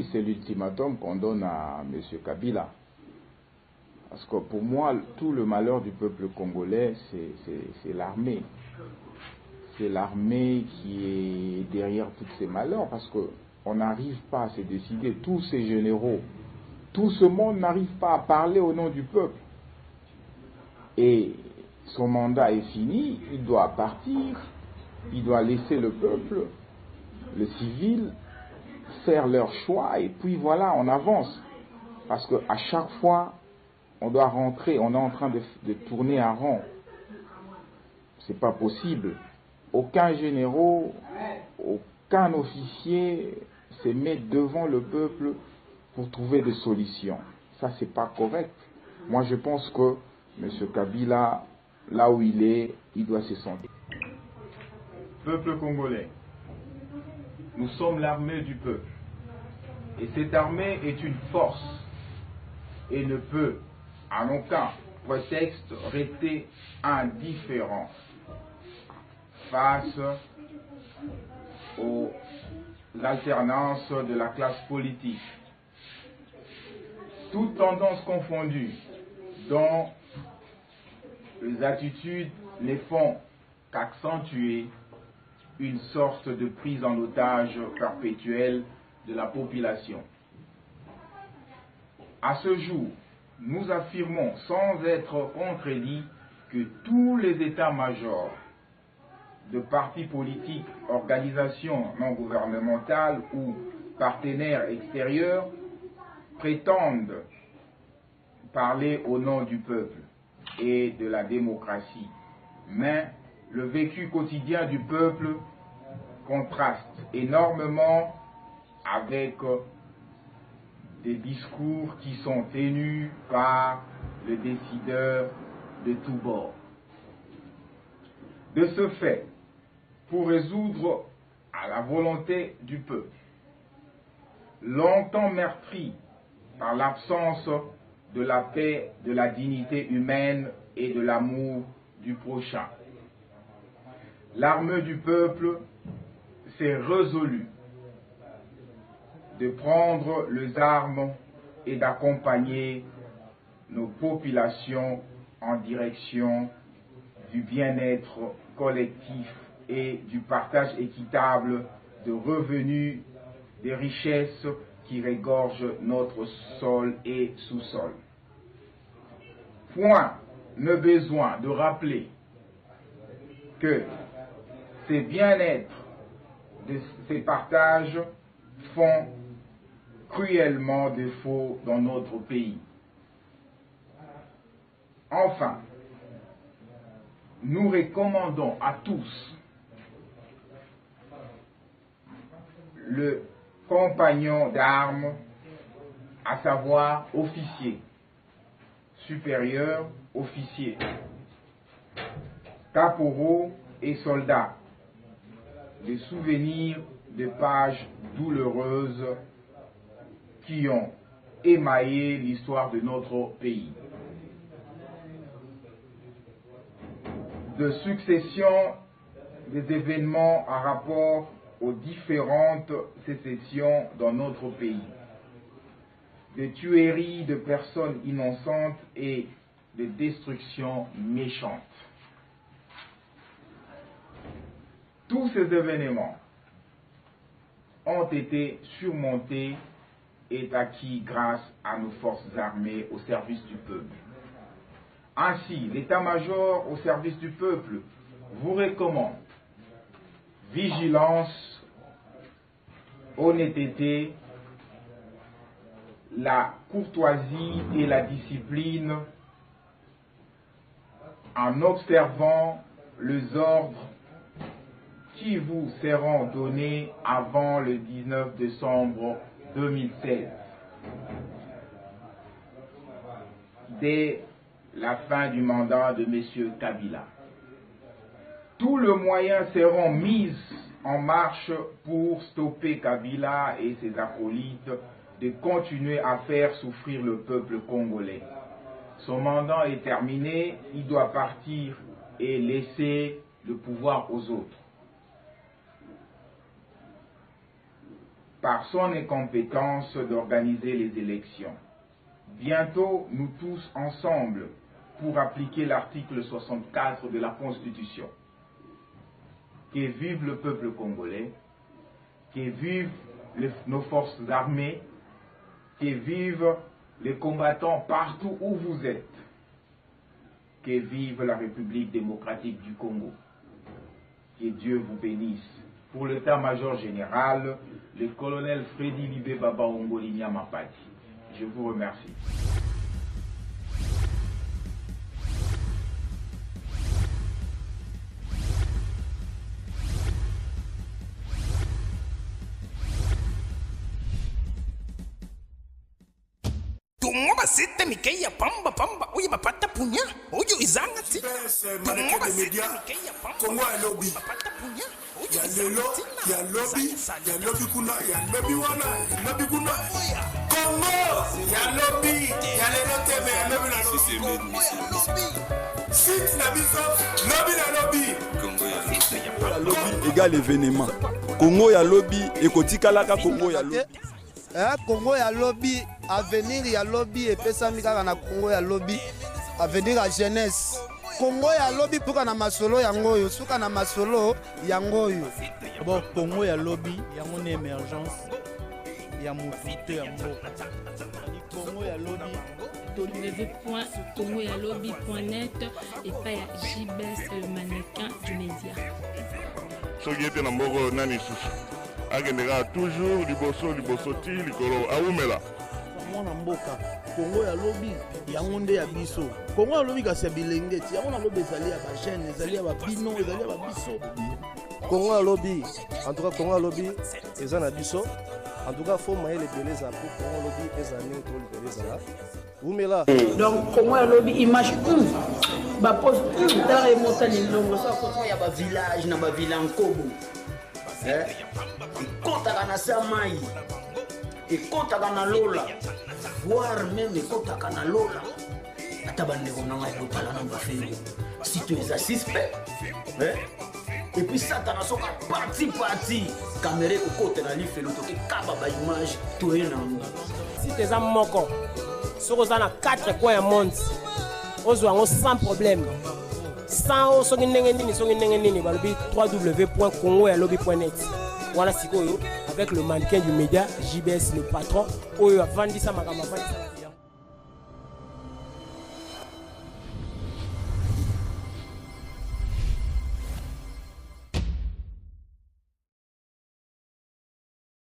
Oui, c'est l'ultimatum qu'on donne à M. Kabila. Parce que pour moi, tout le malheur du peuple congolais, c'est l'armée. C'est l'armée qui est derrière tous ces malheurs, parce qu'on n'arrive pas à se décider. Tous ces généraux, tout ce monde n'arrive pas à parler au nom du peuple. Et son mandat est fini, il doit partir, il doit laisser le peuple, le civil, faire leur choix, et puis voilà, on avance. Parce qu'à chaque fois, on doit rentrer, on est en train de tourner en rond. C'est pas possible. Aucun général, aucun officier se met devant le peuple pour trouver des solutions. Ça, c'est pas correct. Moi, je pense que M. Kabila, là où il doit se sentir. Peuple congolais, nous sommes l'armée du peuple. Et cette armée est une force et ne peut, en aucun prétexte, rester indifférent face aux alternances de la classe politique. Toutes tendances confondues, dont les attitudes ne font qu'accentuer une sorte de prise en otage perpétuelle de la population. À ce jour, nous affirmons sans être contredits que tous les états-majors de partis politiques, organisations non gouvernementales ou partenaires extérieurs prétendent parler au nom du peuple et de la démocratie. Mais le vécu quotidien du peuple contraste énormément avec des discours qui sont tenus par le décideur de tous bords. De ce fait, pour résoudre à la volonté du peuple, longtemps meurtri par l'absence de la paix, de la dignité humaine et de l'amour du prochain, l'armée du peuple s'est résolue de prendre les armes et d'accompagner nos populations en direction du bien-être collectif et du partage équitable de revenus, des richesses qui régorgent notre sol et sous-sol. Point ne besoin de rappeler que ces bien-être de ces partages font cruellement défaut dans notre pays. Enfin, nous recommandons à tous le compagnon d'armes, à savoir officier, supérieur, officier, caporaux et soldats, de souvenirs de pages douloureuses qui ont émaillé l'histoire de notre pays. De succession des événements en rapport aux différentes sécessions dans notre pays, de tueries de personnes innocentes et de destructions méchantes. Tous ces événements ont été surmontés et acquis grâce à nos forces armées au service du peuple. Ainsi, l'état-major au service du peuple vous recommande vigilance, honnêteté, la courtoisie et la discipline en observant les ordres qui vous seront donnés avant le 19 décembre 2016. Dès la fin du mandat de M. Kabila. Tous les moyens seront mis en marche pour stopper Kabila et ses acolytes de continuer à faire souffrir le peuple congolais. Son mandat est terminé, il doit partir et laisser le pouvoir aux autres. par son incompétence d'organiser les élections. Bientôt, nous tous ensemble, pour appliquer l'article 64 de la Constitution. Que vive le peuple congolais, que vivent nos forces armées, que vivent les combattants partout où vous êtes, que vive la République démocratique du Congo. Que Dieu vous bénisse. Pour l'état-major général, le colonel Freddy Libé Baba Ongolinia Mapati. Je vous remercie. Tungoba sita mikeya pamba pamba uye bapata punya uyu izanga ti tungoba sita mikeya pamba Kongo ya lobby bapata punya uyu ya lelo ya lobby kuna ya lobby wana ya lobby kuna Kongo ya lobby ya lelo tebe ya lobby na lobby sit na biso lobby na lobby Congo ya lobby égale événement Congo ya lobby ekotikalaka Congo ya lobby Congo ya lobby, avenir ya lobby et pesami kaka na Congo ya lobby, avenir ya jeunesse. Congo ya lobby puka na masolo yangoyo, suka na masolo yangoyo. Bon, Congo ya lobby, yango na émergence, ya motuto ya mboka. Congo ya lobby, www.congoyalobi.net et pas ya JBS le mannequin du média. Soki ete na mboko nani susu. Agendera toujours liboso ti likolo aumela. Mwana mboka, Congo ya lobby, yango nde ya biso. Congo ya lobby kasi ya bilenge ti, yango na lobby ezali ya ba jeune, ezali ya ba bino, ezali ya ba biso. Congo ya lobby, en tout cas Congo ya lobby, eza na biso. En tout cas, faut mailler les beleza pour Congo ya lobby ezani to les beleza là. Umela. Donc Congo ya lobby image ba pose tala emota ni longo sa Congo ya ba village na ba villa nkobo. Ekotaka na samai, ekotaka na lola, voire même ekotaka na lola. Ata bandeko nanga ekotala na bafeli. Si tu es suspect, et puis ça t'as soka parti, caméra ekota na lifelo toke kaba ba image toye na ngo. Si tu es un moko, soko za na 4 coins du monde, ozwa sans problème. Sans www.congoyalobi.net. Voilà ce avec le mannequin du média JBS le patron. Oyo a vendu ça